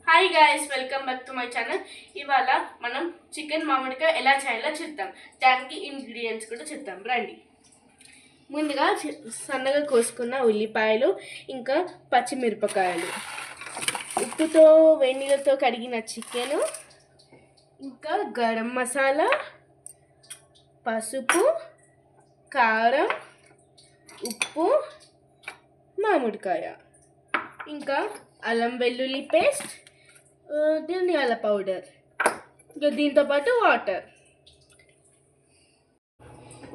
Hi guys, welcome back to my channel. ఇవాళ మనం chicken మామిడికాయ ఎలా చేయాలో చెప్తాం. దానికి ఇంగ్రీడియంట్స్ కూడా చెప్తాం, రండి. ముందుగా సన్నగా కోసుకున్న ఉల్లిపాయలు, ఇంకా పచ్చిమిరపకాయలు, ఉప్పుతో వెన్నీళ్ళతో కడిగిన చికెను, ఇంకా గరం మసాలా, పసుపు, కారం, ఉప్పు, మామిడికాయ, ఇంకా అల్లం వెల్లుల్లి పేస్ట్, ధనియాల పౌడర్, ఇంకా దీంతోపాటు వాటర్.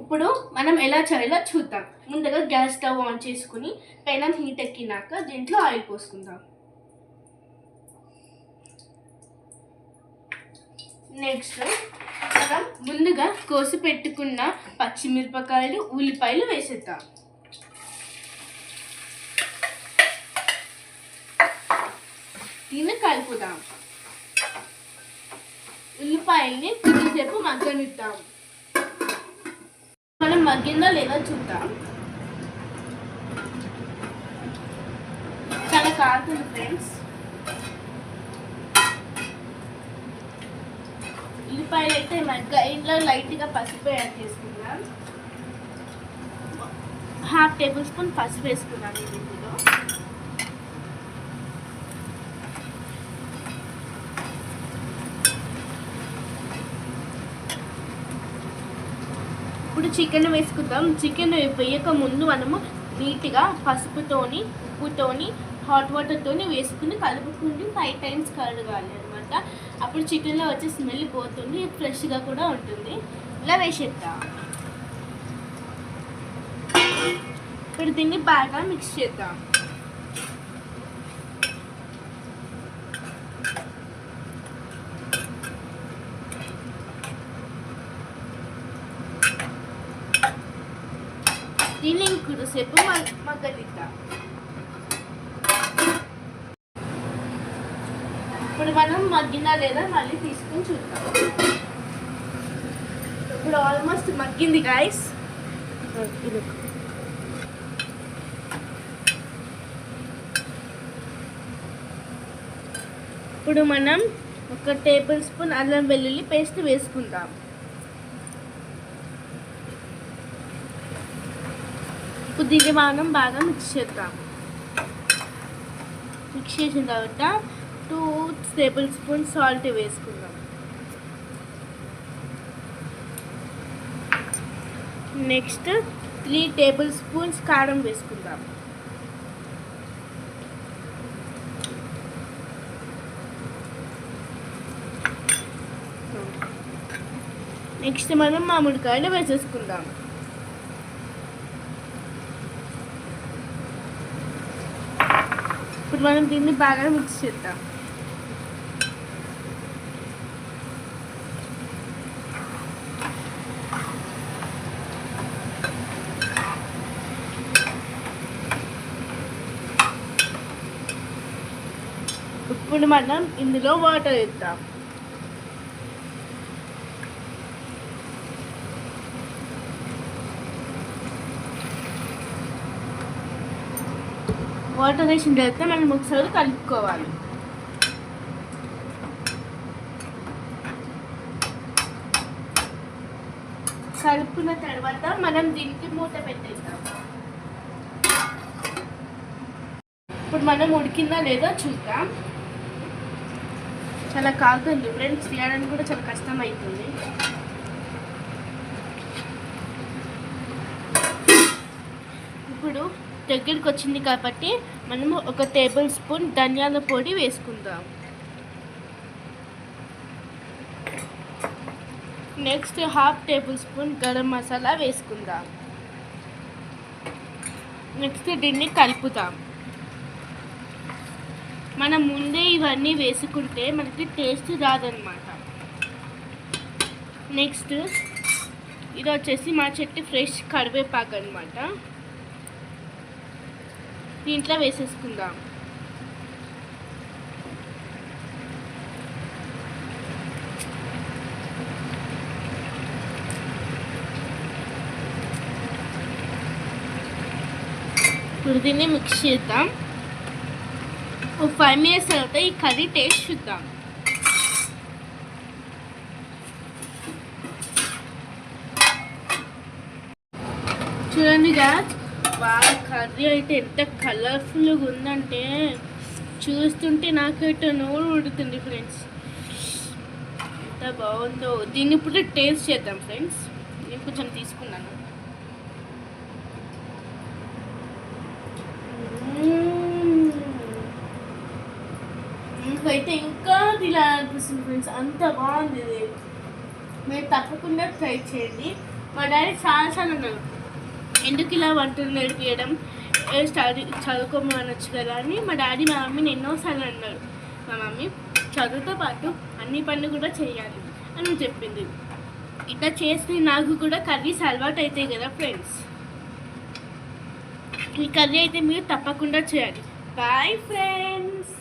ఇప్పుడు మనం ఎలా చేయాలో చూద్దాం. ముందుగా గ్యాస్ స్టవ్ ఆన్ చేసుకుని పైన హీట్ ఎక్కినాక దీంట్లో ఆయిల్ పోసుకుందాం. నెక్స్ట్ మనం ముందుగా కోసి పెట్టుకున్న పచ్చిమిరపకాయలు, ఉల్లిపాయలు వేసేద్దాం. దీన్ని కలుపుదాం. ఉల్లిపాయల్ని కొద్దిసేపు మగ్గనిద్దాం. మనం మగ్గిందో లేదో చూద్దాం. చాలా కారుతుంది ఫ్రెండ్స్. ఉల్లిపాయలు అయితే ఇంట్లో లైట్గా పసుపు యాడ్ చేసుకుందాం. 1/2 టేబుల్ స్పూన్ పసుపు వేసుకున్నాం ఇందులో. ఇప్పుడు చికెన్ వేసుకుందాం. చికెన్ వేయక ముందు మనము నీట్గా పసుపుతోని, ఉప్పుతోని, హాట్ వాటర్తోని వేసుకుని కలుపుకుని 5 టైమ్స్ కడగాలి అనమాట. అప్పుడు చికెన్లో వచ్చే స్మెల్ పోతుంది, ఫ్రెష్గా కూడా ఉంటుంది. ఇలా వేసేద్దాం. ఇప్పుడు దీన్ని బాగా మిక్స్ చేద్దాం. దీన్ని ఇంకొద్దిసేపు మగ్గనిద్దాం. ఇప్పుడు మనం మగ్గిందా లేదా మళ్ళీ తీసుకుని చూద్దాం. ఇప్పుడు ఆల్మోస్ట్ మగ్గింది గైస్. ఇప్పుడు మనం 1 టేబుల్ స్పూన్ అల్లం వెల్లుల్లి పేస్ట్ వేసుకుందాం. దీన్ని మనం బాగా మిక్స్ చేద్దాం. మిక్స్ చేసిన తర్వాత 2 టేబుల్ స్పూన్ సాల్ట్ వేసుకుందాం. నెక్స్ట్ 3 టేబుల్ స్పూన్స్ కారం వేసుకుందాం. నెక్స్ట్ మనం మామిడికాయలు వేసేసుకుందాం. ఇప్పుడు మనం దీన్ని బాగా మిక్స్ చేద్దాం. ఇప్పుడు మనం ఇందులో వాటర్ వేద్దాం. వాటర్ వేసిన తర్వాత మనం ఒకసారి కలుపుకోవాలి. కలుపుకున్న తర్వాత మనం దీనికి మూత పెట్టేద్దాం. ఇప్పుడు మనం ఉడికిందా లేదో చూద్దాం. చాలా కాలుతుంది ఫ్రెండ్స్, తీయడానికి కూడా చాలా కష్టం అవుతుంది. ఇప్పుడు దగ్గరికి వచ్చింది కాబట్టి మనము 1 టేబుల్ స్పూన్ ధనియాల పొడి వేసుకుందాం. Next 1/2 table spoon garam masala వేసుకుందాం. నెక్స్ట్ దీన్ని కలుపుదాం. మనం ముందే ఇవన్నీ వేసుకుంటే మనకి టేస్ట్ రాదనమాట. నెక్స్ట్ ఇది వచ్చేసి మా చెట్టు ఫ్రెష్ కరివేపాకు అనమాట. దీంట్లో వేసేసుకుందాం. ఇప్పుడు దీన్ని మిక్స్ చేద్దాం. ఒక 5 minutes తర్వాత ఈ కర్రీ టేస్ట్ చూద్దాం. చూడండి గాయ్స్, బాగా కర్రీ అయితే ఎంత కలర్ఫుల్గా ఉందంటే చూస్తుంటే నాకైతే నోరు ఉడుతుంది ఫ్రెండ్స్. ఎంత బాగుందో. దీన్ని ఇప్పుడు టేస్ట్ చేద్దాం ఫ్రెండ్స్. నేను కొంచెం తీసుకున్నాను. ఇంకైతే ఇంకా తినాలనిపిస్తుంది ఫ్రెండ్స్, అంత బాగుంది ఇది. మీరు తప్పకుండా ట్రై చేయండి. మా డాడీ చాలాసార్లు అన్నారు, ఎందుకు ఇలా వంటలు నేర్పించడం, చదువుకోమనొచ్చు కదా అని మా డాడీ మా మమ్మీని ఎన్నోసార్లు అన్నారు. మా మమ్మీ చదువుతో పాటు అన్ని పనులు కూడా చేయాలి అని చెప్పింది. ఇట్లా చేస్తే నాకు కూడా కర్రీస్ అలవాటు అవుతాయి కదా ఫ్రెండ్స్. ఈ కర్రీ అయితే మీరు తప్పకుండా చేయాలి. Boy friends.